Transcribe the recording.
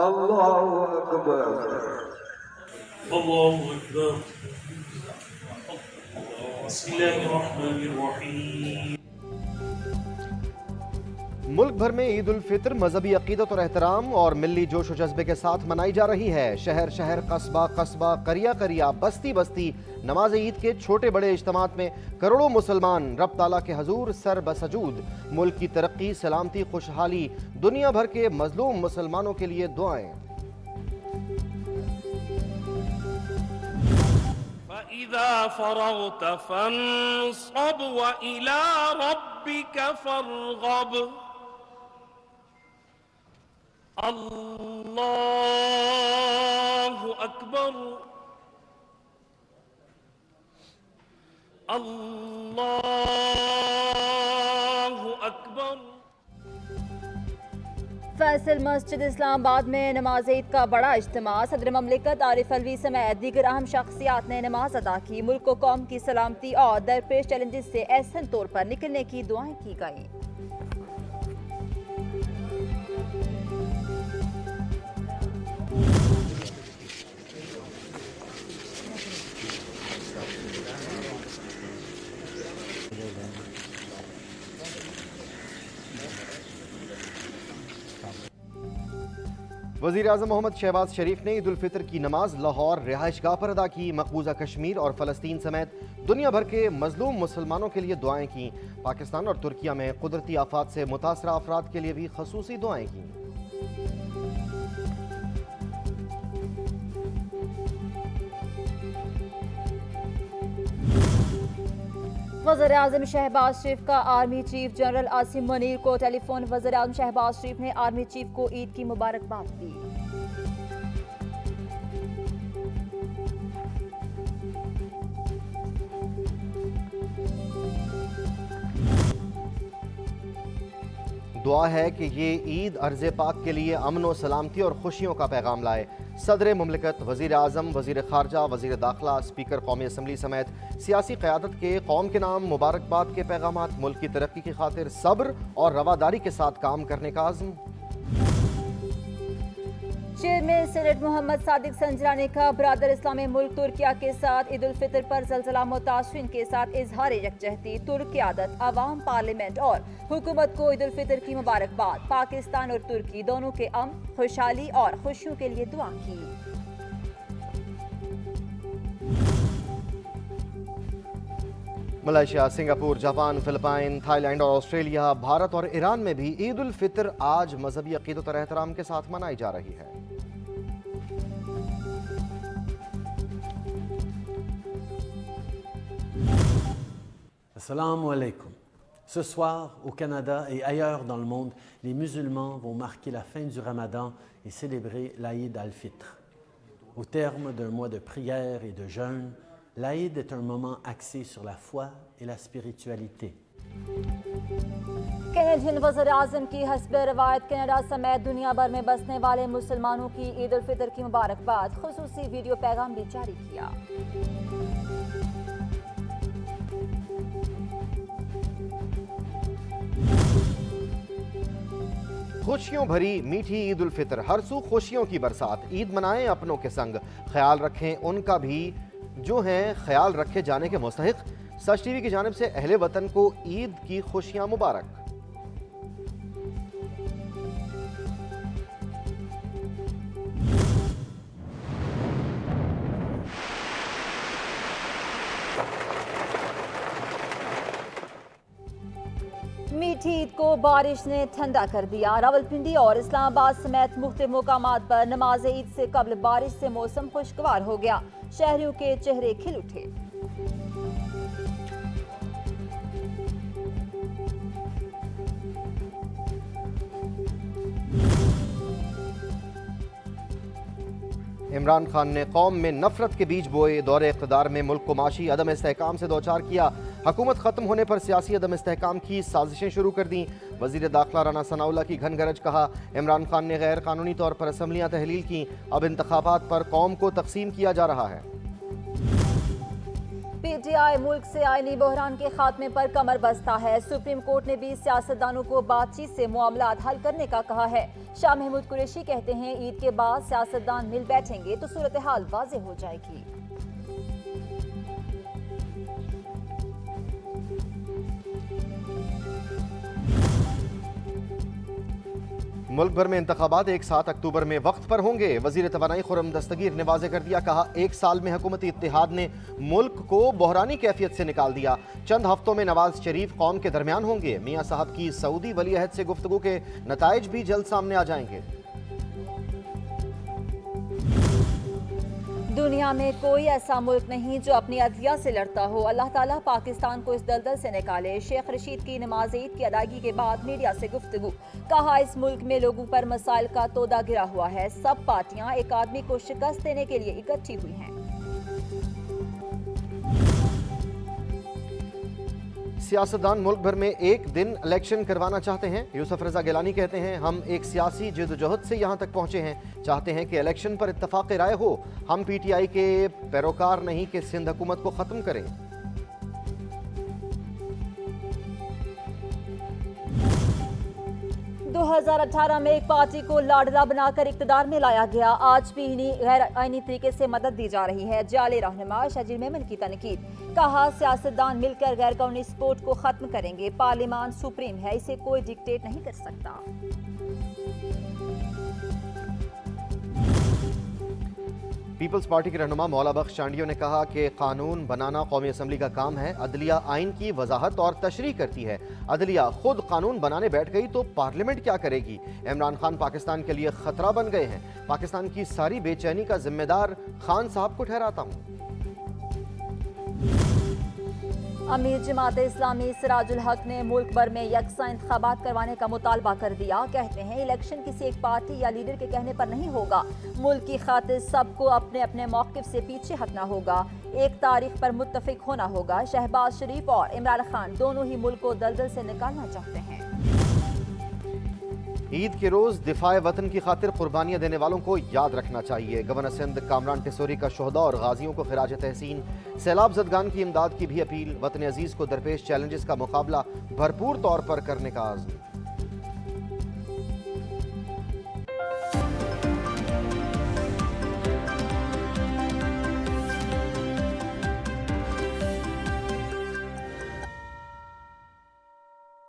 अल्लाहु अकबर। अल्लाहु अकबर। बिस्मिल्लाहिर्रहमानिर्रहीम। मुल्क भर में ईद उल फितर मजहबी अकीदत और एहतराम और मिली जोश और जज्बे के साथ मनाई जा रही है। शहर शहर, कस्बा कस्बा, करिया करिया, बस्ती बस्ती नमाज ईद के छोटे बड़े इज्तिमात में करोड़ों मुसलमान रब ताला के हजूर सर बसजूद। मुल्क की तरक्की, सलामती, खुशहाली, दुनिया भर के मजलूम मुसलमानों के लिए दुआएं। फइज़ा फ़रग़्त फ़ंसब व इला रब्बिक फ़रग़ब। अल्लाहु अकबर। अल्लाहु अकबर। फैसल मस्जिद इस्लामाबाद में नमाज ईद का बड़ा इज्तिमा। सदर ममलिकत आरिफ अलवी समेत दीगर अहम शख्सियात ने नमाज अदा की। मुल्क को कौम की सलामती और दरपेश चैलेंजेस से ऐसन तौर पर निकलने की दुआएं की गईं। वज़ीर आज़म मोहम्मद शहबाज शरीफ ने ईद उल फितर की नमाज लाहौर रिहाइश गाह पर अदा की। मकबूजा कश्मीर और फ़लस्तीन समेत दुनिया भर के मजलूम मुसलमानों के लिए दुआएं की। पाकिस्तान और तुर्किया में कुदरती आफात से मुतासरा अफराद के लिए भी खसूसी दुआएं की। वज़ीर आज़म शहबाज शरीफ का army chief general Asim Munir को टेलीफोन। वज़ीर आज़म शहबाज शरीफ ने आर्मी चीफ को ईद की मुबारकबाद दी। दुआ है कि ये ईद अर्ज़ पाक के लिए अमन व सलामती और खुशियों का पैगाम लाए। सदर मुमलिकत, वज़ीर आज़म, वज़ीर ख़ारजा, वज़ीर दाखिला, स्पीकर कौमी असम्बली समेत सियासी क़यादत के कौम के नाम मुबारकबाद के पैगामात। मुल्क की तरक्की की खातिर सब्र और रवादारी के साथ काम करने का आज़म। चेयरमैन सीनेट मोहम्मद सादिक संजरानी का बरादर इस्लामी मुल्क तुर्किया के साथ ईद उल फितर पर ज़लज़ला मुतासरीन के साथ इजहार यकजहती। तुर्क क़यादत, अवाम, पार्लियामेंट और हुकूमत को ईद उल फितर की मुबारकबाद। पाकिस्तान और तुर्की दोनों के अमन, खुशहाली और खुशियों के लिए दुआ की। Malaysia, Singapore, Japan, Philippine, Thailand और ऑस्ट्रेलिया, भारत और ईरान में भी ईद उल फितर आज मजहबी अकीदत और एहतराम के साथ मनाई जा रही है। Assalamu alaikum. Ce soir, au Canada et ailleurs dans le monde, les musulmans vont marquer la fin du Ramadan et célébrer l'Aïd al-Fitr. Au terme d'un mois de prière et de jeûne, l'Aïd est un moment axé sur la foi et la spiritualité. Canadian वज़ीर आज़म की हस्बे रवायत Canada समेत दुनिया भर में बसने वाले मुसलमानों की ईद उल फितर की मुबारकबाद। खुसूसी वीडियो पैगाम भी जारी किया। खुशियों भरी मीठी ईद उल फितर, हर सू खुशियों की बरसात। ईद मनाएं अपनों के संग, ख्याल रखें उनका भी जो हैं ख्याल रखे जाने के मुस्तहिक। सच टीवी की जानिब से अहले वतन को ईद की खुशियां मुबारक। मीठी ईद को बारिश ने ठंडा कर दिया। रावलपिंडी और इस्लामाबाद समेत मुख्तलिफ मुकामात पर नमाज ईद से कबल बारिश से मौसम खुशगवार हो गया। शहरियों के चेहरे खिल उठे। इमरान खान ने कौम में नफरत के बीज बोए। दौरे इक़्तिदार में मुल्क को माशी अदम इस्तेहकाम से दोचार किया। हुकूमत ख़त्म होने पर सियासी अदम इस्तेहकाम की साजिशें शुरू कर दी। वज़ीर दाखिला राना सनाउल्लाह की घन गरज। कहा, इमरान खान ने गैर कानूनी तौर पर असम्बलियाँ तहलील की। अब इंतखाबात पर कौम को तकसीम किया जा रहा है। PTI मुल्क से आईनी बहरान के खात्मे पर कमर बस्ता है। सुप्रीम कोर्ट ने भी सियासतदानों को बातचीत से मामलात हल करने का कहा है। शाह महमूद कुरैशी कहते हैं ईद के बाद सियासतदान मिल बैठेंगे तो सूरत हाल वाज़ेह हो जाएगी। मुल्क भर में इंतखाबात 7 अक्टूबर में वक्त पर होंगे। वजीर तवानाई खुर्रम दस्तगीर ने वाज़ेह कर दिया, कहा 1 साल में हुकूमती इत्तेहाद ने मुल्क को बहरानी कैफियत से निकाल दिया। चंद हफ्तों में नवाज शरीफ कौम के दरमियान होंगे। मियाँ साहब की सऊदी वली अहद से गुफ्तगू के नताइज भी जल्द सामने आ जाएंगे। दुनिया में कोई ऐसा मुल्क नहीं जो अपनी अदलिया से लड़ता हो। अल्लाह ताला पाकिस्तान को इस दलदल से निकाले। शेख रशीद की नमाज ईद की अदायगी के बाद मीडिया से गुफ्तगू, कहा इस मुल्क में लोगों पर मसाइल का तोदा गिरा हुआ है। सब पार्टियां एक आदमी को शिकस्त देने के लिए इकट्ठी हुई हैं। सियासतदान मुल्क भर में एक दिन इलेक्शन करवाना चाहते हैं। यूसुफ रजा गिलानी कहते हैं, हम एक सियासी जद्दोजहद से यहाँ तक पहुँचे हैं। चाहते हैं कि इलेक्शन पर इत्तफाक राय हो। हम PTI के पैरोकार नहीं कि सिंध हुकूमत को ख़त्म करें। 2018 में एक पार्टी को लाडला बनाकर इक़्तिदार में लाया गया। आज भी इन्हीं गैर आईनी तरीके से मदद दी जा रही है। जाले रहनुमा शजील मेमन की तनकीद, कहा सियासतदान मिलकर गैर कौमी सपोर्ट को खत्म करेंगे। पार्लियामान सुप्रीम है, इसे कोई डिक्टेट नहीं कर सकता। पीपल्स पार्टी के रहनुमा मौला बख्श चांडियो ने कहा कि कानून बनाना कौमी असम्बली का काम है। अदलिया आइन की वजाहत और तशरीह करती है। अदलिया खुद कानून बनाने बैठ गई तो पार्लियामेंट क्या करेगी। इमरान खान पाकिस्तान के लिए खतरा बन गए हैं। पाकिस्तान की सारी बेचैनी का जिम्मेदार खान साहब को ठहराता हूँ। अमीर जमात इस्लामी सिराजुल हक ने मुल्क भर में यकसा इंतखाबात करवाने का मुतालबा कर दिया। कहते हैं इलेक्शन किसी एक पार्टी या लीडर के कहने पर नहीं होगा। मुल्क की खातिर सबको अपने अपने मौक़िफ़ से पीछे हटना होगा। एक तारीख पर मुत्तफिक होना होगा। शहबाज शरीफ और इमरान खान दोनों ही मुल्क को दलदल से निकालना चाहते हैं। ईद के रोज़ दिफाए वतन की खातिर कुर्बानियाँ देने वालों को याद रखना चाहिए। गवर्नर सिंध कामरान टिसोरी का शोहदा और गाजियों को खिराज तहसीन। सैलाब ज़दगान की इमदाद की भी अपील। वतन अजीज़ को दरपेश चैलेंजेस का मुकाबला भरपूर तौर पर करने का आज़म।